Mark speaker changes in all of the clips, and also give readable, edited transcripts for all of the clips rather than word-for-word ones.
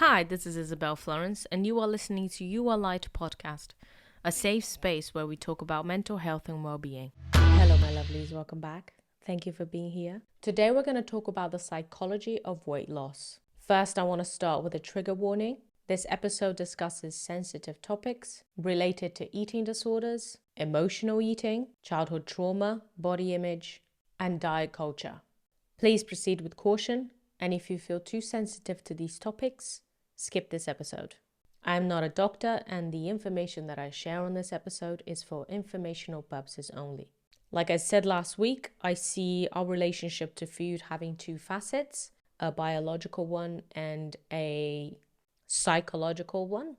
Speaker 1: Hi, this is Isabel Florence, and you are listening to You Are Light podcast, a safe space where we talk about mental health and well-being. Hello, my lovelies. Welcome back. Thank you for being here. Today, we're going to talk about the psychology of weight loss. First, I want to start with a trigger warning. This episode discusses sensitive topics related to eating disorders, emotional eating, childhood trauma, body image, and diet culture. Please proceed with caution, and if you feel too sensitive to these topics, skip this episode. I'm not a doctor, and the information that I share on this episode is for informational purposes only. Like I said last week, I see our relationship to food having two facets, a biological one and a psychological one.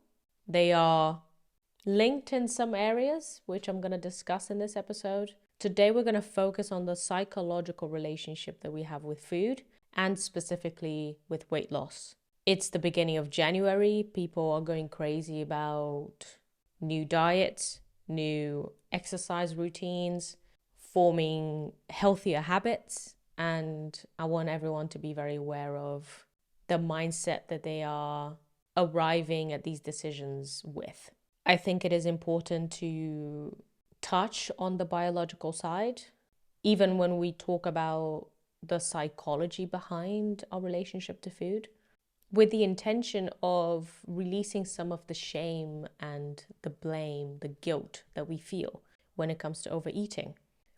Speaker 1: They are linked in some areas, which I'm going to discuss in this episode. Today, we're going to focus on the psychological relationship that we have with food and specifically with weight loss. It's the beginning of January. People are going crazy about new diets, new exercise routines, forming healthier habits. And I want everyone to be very aware of the mindset that they are arriving at these decisions with. I think it is important to touch on the biological side, even when we talk about the psychology behind our relationship to food, with the intention of releasing some of the shame and the blame, the guilt that we feel when it comes to overeating.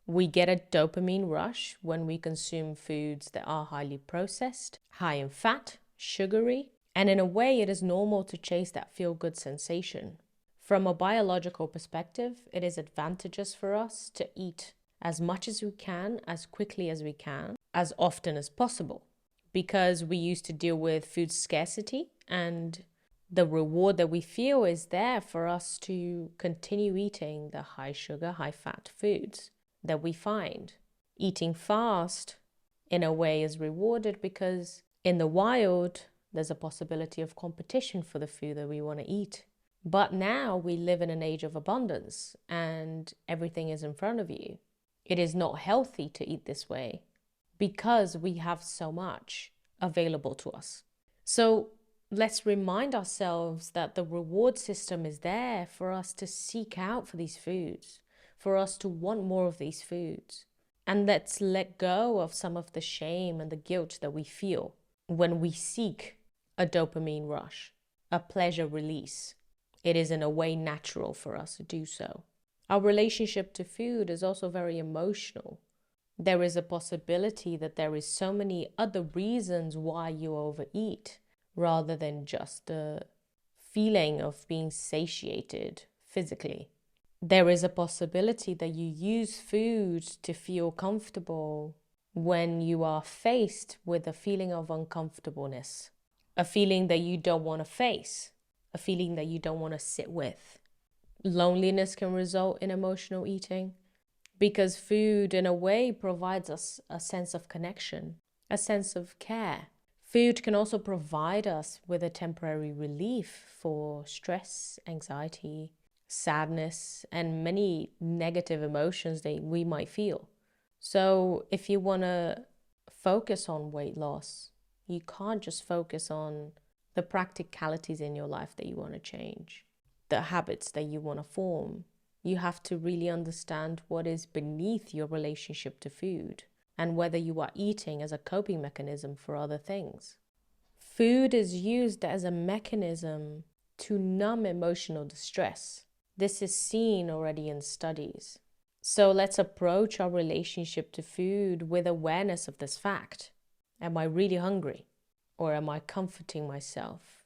Speaker 1: We get a dopamine rush when we consume foods that are highly processed, high in fat, sugary, and in a way it is normal to chase that feel-good sensation. From a biological perspective, it is advantageous for us to eat as much as we can, as quickly as we can, as often as possible, because we used to deal with food scarcity, and the reward that we feel is there for us to continue eating the high sugar, high fat foods that we find. Eating fast, in a way, is rewarded because in the wild, there's a possibility of competition for the food that we want to eat. But now we live in an age of abundance and everything is in front of you. It is not healthy to eat this way because we have so much available to us. So let's remind ourselves that the reward system is there for us to seek out for these foods, for us to want more of these foods. And let's let go of some of the shame and the guilt that we feel when we seek a dopamine rush, a pleasure release. It is in a way natural for us to do so. Our relationship to food is also very emotional. There is a possibility that there is so many other reasons why you overeat rather than just the feeling of being satiated physically. There is a possibility that you use food to feel comfortable when you are faced with a feeling of uncomfortableness, a feeling that you don't want to face, a feeling that you don't want to sit with. Loneliness can result in emotional eating because food, in a way, provides us a sense of connection, a sense of care. Food can also provide us with a temporary relief for stress, anxiety, sadness, and many negative emotions that we might feel. So if you want to focus on weight loss, you can't just focus on the practicalities in your life that you want to change, the habits that you want to form. You have to really understand what is beneath your relationship to food and whether you are eating as a coping mechanism for other things. Food is used as a mechanism to numb emotional distress. This is seen already in studies. So let's approach our relationship to food with awareness of this fact. Am I really hungry? Or am I comforting myself?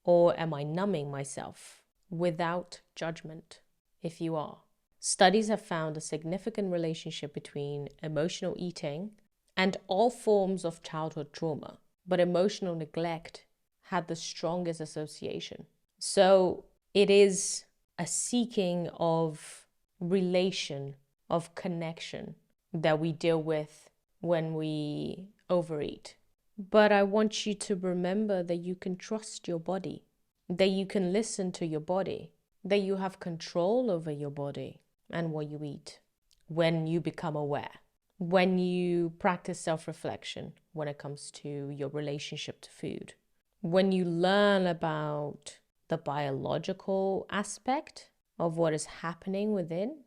Speaker 1: Or am I numbing myself without judgment? If you are. Studies have found a significant relationship between emotional eating and all forms of childhood trauma, but emotional neglect had the strongest association. So it is a seeking of relation, of connection that we deal with when we overeat. But I want you to remember that you can trust your body, that you can listen to your body, that you have control over your body and what you eat when you become aware, when you practice self-reflection when it comes to your relationship to food, When you learn about the biological aspect of what is happening within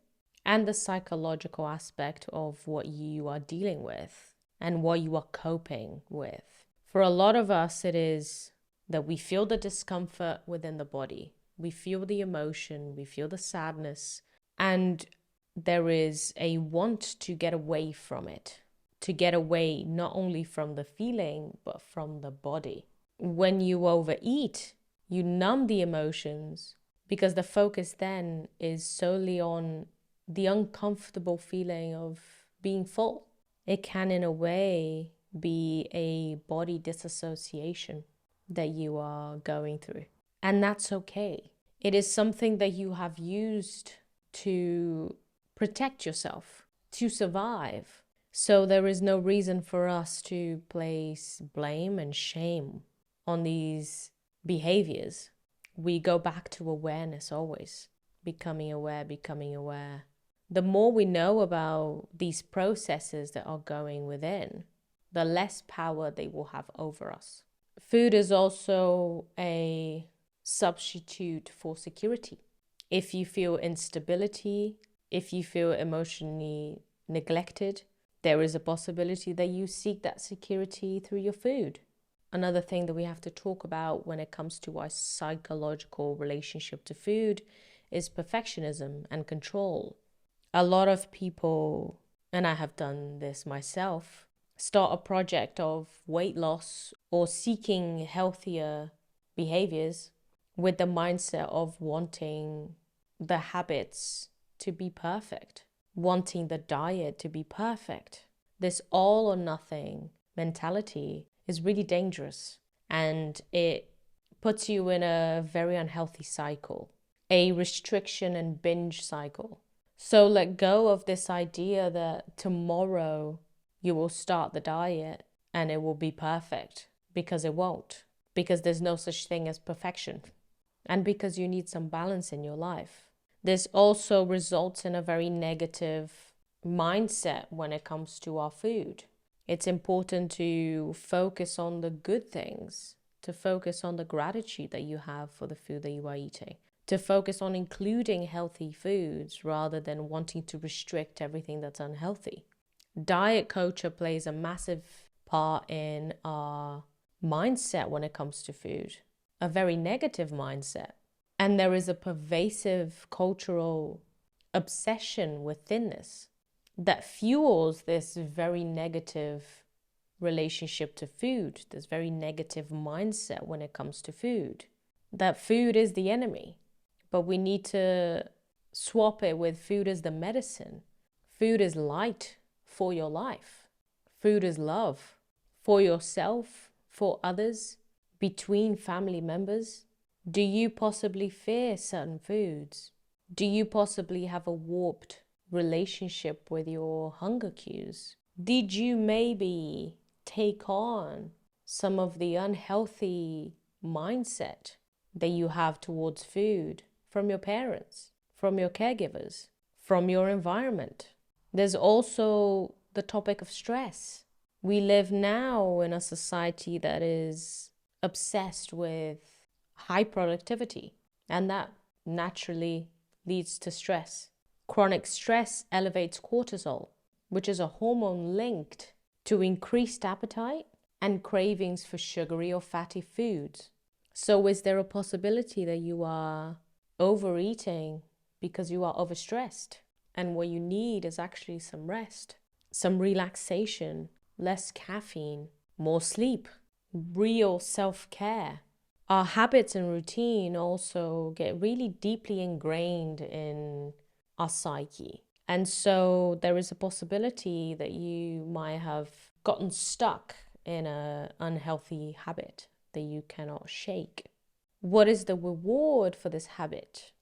Speaker 1: and the psychological aspect of what you are dealing with and what you are coping with. For a lot of us, it is that we feel the discomfort within the body. We feel the emotion, we feel the sadness, and there is a want to get away from it, to get away not only from the feeling, but from the body. When you overeat, you numb the emotions because the focus then is solely on the uncomfortable feeling of being full. It can, in a way, be a body disassociation that you are going through. And that's okay. It is something that you have used to protect yourself, to survive. So there is no reason for us to place blame and shame on these behaviors. We go back to awareness always, becoming aware, becoming aware. The more we know about these processes that are going within, the less power they will have over us. Food is also a substitute for security. If you feel instability, if you feel emotionally neglected, there is a possibility that you seek that security through your food. Another thing that we have to talk about when it comes to our psychological relationship to food is perfectionism and control. A lot of people, and I have done this myself, start a project of weight loss or seeking healthier behaviors with the mindset of wanting the habits to be perfect, wanting the diet to be perfect. This all or nothing mentality is really dangerous, and it puts you in a very unhealthy cycle, a restriction and binge cycle. So let go of this idea that tomorrow you will start the diet and it will be perfect, because it won't, because there's no such thing as perfection, and because you need some balance in your life. This also results in a very negative mindset when it comes to our food. It's important to focus on the good things, to focus on the gratitude that you have for the food that you are eating, to focus on including healthy foods rather than wanting to restrict everything that's unhealthy. Diet culture plays a massive part in our mindset when it comes to food, a very negative mindset. And there is a pervasive cultural obsession with thinness that fuels this very negative relationship to food, this very negative mindset when it comes to food, that food is the enemy. But we need to swap it with food is the medicine. Food is light for your life. Food is love for yourself, for others, between family members. Do you possibly fear certain foods? Do you possibly have a warped relationship with your hunger cues? Did you maybe take on some of the unhealthy mindset that you have towards food from your parents, from your caregivers, from your environment? There's also the topic of stress. We live now in a society that is obsessed with high productivity, and that naturally leads to stress. Chronic stress elevates cortisol, which is a hormone linked to increased appetite and cravings for sugary or fatty foods. So is there a possibility that you are overeating because you are overstressed, and what you need is actually some rest, some relaxation, less caffeine, more sleep, real self-care? Our habits and routine also get really deeply ingrained in our psyche. And so there is a possibility that you might have gotten stuck in an unhealthy habit that you cannot shake. What is the reward for this habit?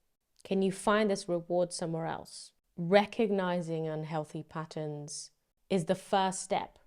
Speaker 1: Can you find this reward somewhere else? Recognizing unhealthy patterns is the first step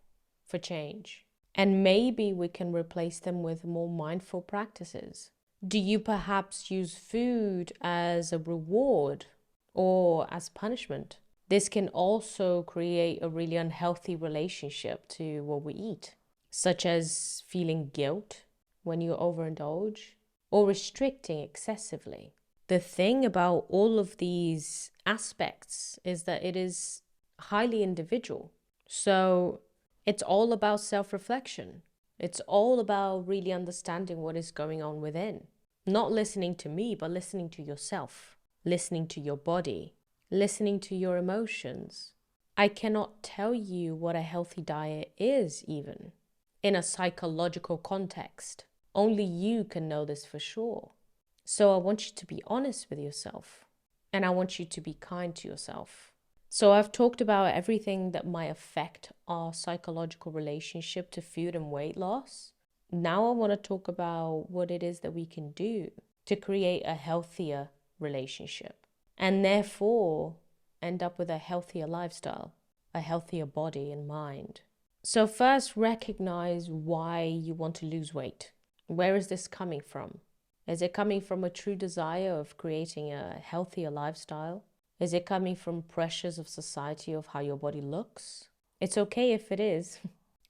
Speaker 1: for change. And maybe we can replace them with more mindful practices. Do you perhaps use food as a reward or as punishment? This can also create a really unhealthy relationship to what we eat, such as feeling guilt, when you overindulge or restricting excessively. The thing about all of these aspects is that it is highly individual. So it's all about self-reflection. It's all about really understanding what is going on within. Not listening to me, but listening to yourself, listening to your body, listening to your emotions. I cannot tell you what a healthy diet is, even in a psychological context. Only you can know this for sure. So I want you to be honest with yourself, and I want you to be kind to yourself. So I've talked about everything that might affect our psychological relationship to food and weight loss. Now I want to talk about what it is that we can do to create a healthier relationship and therefore end up with a healthier lifestyle, a healthier body and mind. So first, recognize why you want to lose weight. Where is this coming from? Is it coming from a true desire of creating a healthier lifestyle? Is it coming from pressures of society of how your body looks? It's okay if it is.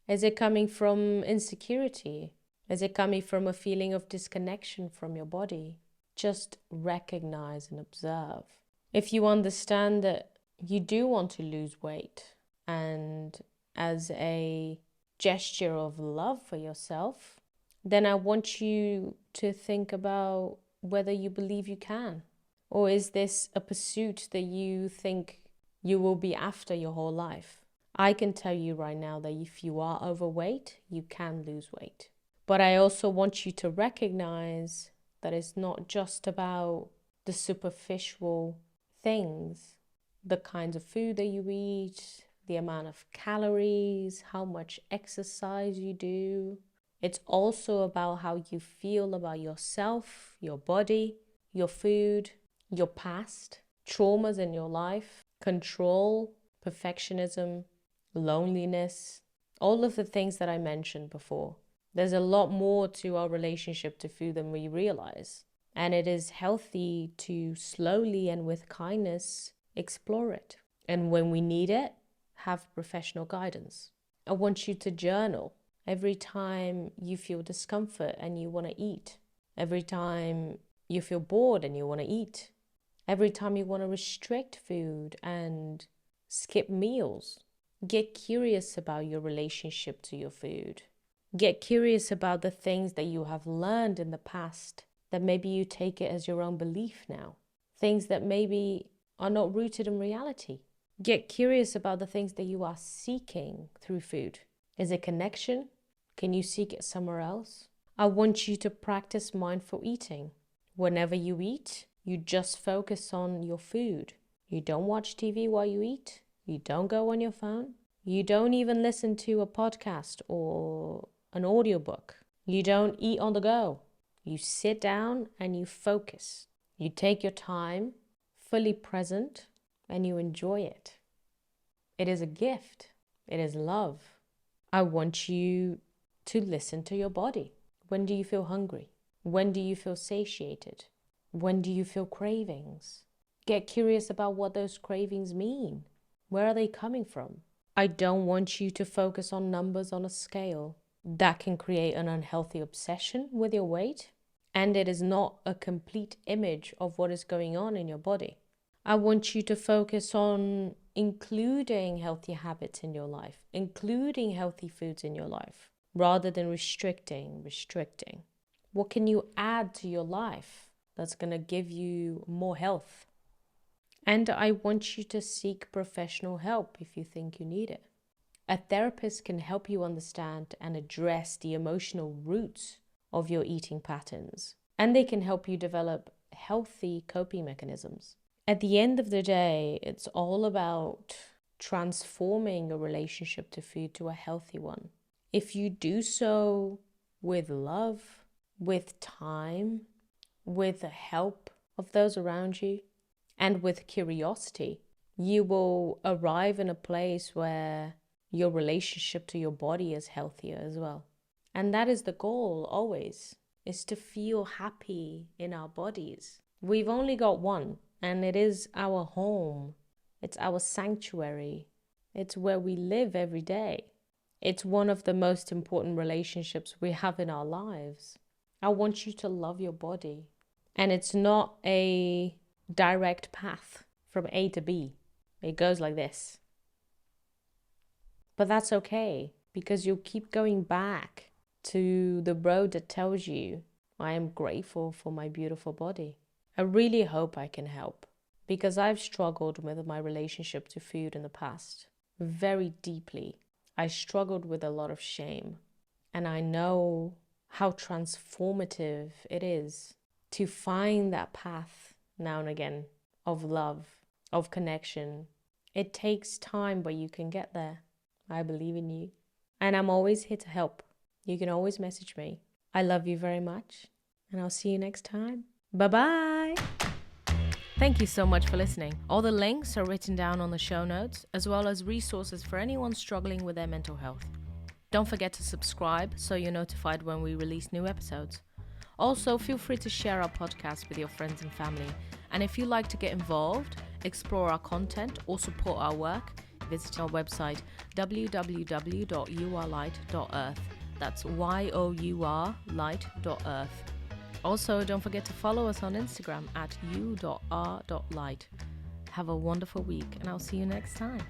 Speaker 1: Is it coming from insecurity? Is it coming from a feeling of disconnection from your body? Just recognize and observe. If you understand that you do want to lose weight, and as a gesture of love for yourself, then I want you to think about whether you believe you can. Or is this a pursuit that you think you will be after your whole life? I can tell you right now that if you are overweight, you can lose weight. But I also want you to recognize that it's not just about the superficial things, the kinds of food that you eat, the amount of calories, how much exercise you do. It's also about how you feel about yourself, your body, your food, your past, traumas in your life, control, perfectionism, loneliness, all of the things that I mentioned before. There's a lot more to our relationship to food than we realize. And it is healthy to slowly and with kindness explore it. And when we need it, have professional guidance. I want you to journal every time you feel discomfort and you want to eat. Every time you feel bored and you want to eat. Every time you want to restrict food and skip meals. Get curious about your relationship to your food. Get curious about the things that you have learned in the past that maybe you take it as your own belief now. Things that maybe are not rooted in reality. Get curious about the things that you are seeking through food. Is it connection? Can you seek it somewhere else? I want you to practice mindful eating. Whenever you eat, you just focus on your food. You don't watch TV while you eat. You don't go on your phone. You don't even listen to a podcast or an audiobook. You don't eat on the go. You sit down and you focus. You take your time, fully present, and you enjoy it. It is a gift. It is love. I want you to listen to your body. When do you feel hungry? When do you feel satiated? When do you feel cravings? Get curious about what those cravings mean. Where are they coming from? I don't want you to focus on numbers on a scale. That can create an unhealthy obsession with your weight, and it is not a complete image of what is going on in your body. I want you to focus on including healthy habits in your life, including healthy foods in your life, rather than restricting. What can you add to your life that's going to give you more health? And I want you to seek professional help if you think you need it. A therapist can help you understand and address the emotional roots of your eating patterns, and they can help you develop healthy coping mechanisms. At the end of the day, it's all about transforming your relationship to food to a healthy one. If you do so with love, with time, with the help of those around you, and with curiosity, you will arrive in a place where your relationship to your body is healthier as well. And that is the goal always, is to feel happy in our bodies. We've only got one, and it is our home. It's our sanctuary. It's where we live every day. It's one of the most important relationships we have in our lives. I want you to love your body. And it's not a direct path from A to B. It goes like this. But that's okay, because you'll keep going back to the road that tells you, I am grateful for my beautiful body. I really hope I can help, because I've struggled with my relationship to food in the past very deeply. I struggled with a lot of shame, and I know how transformative it is to find that path now and again of love, of connection. It takes time, but you can get there. I believe in you. And I'm always here to help. You can always message me. I love you very much, and I'll see you next time. Bye-bye. Thank you so much for listening. All the links are written down on the show notes, as well as resources for anyone struggling with their mental health. Don't forget to subscribe so you're notified when we release new episodes. Also, feel free to share our podcast with your friends and family. And if you'd like to get involved, explore our content, or support our work, visit our website www.yourlight.earth. That's YOURlight.earth. Also, don't forget to follow us on Instagram at u.r.light. Have a wonderful week, and I'll see you next time.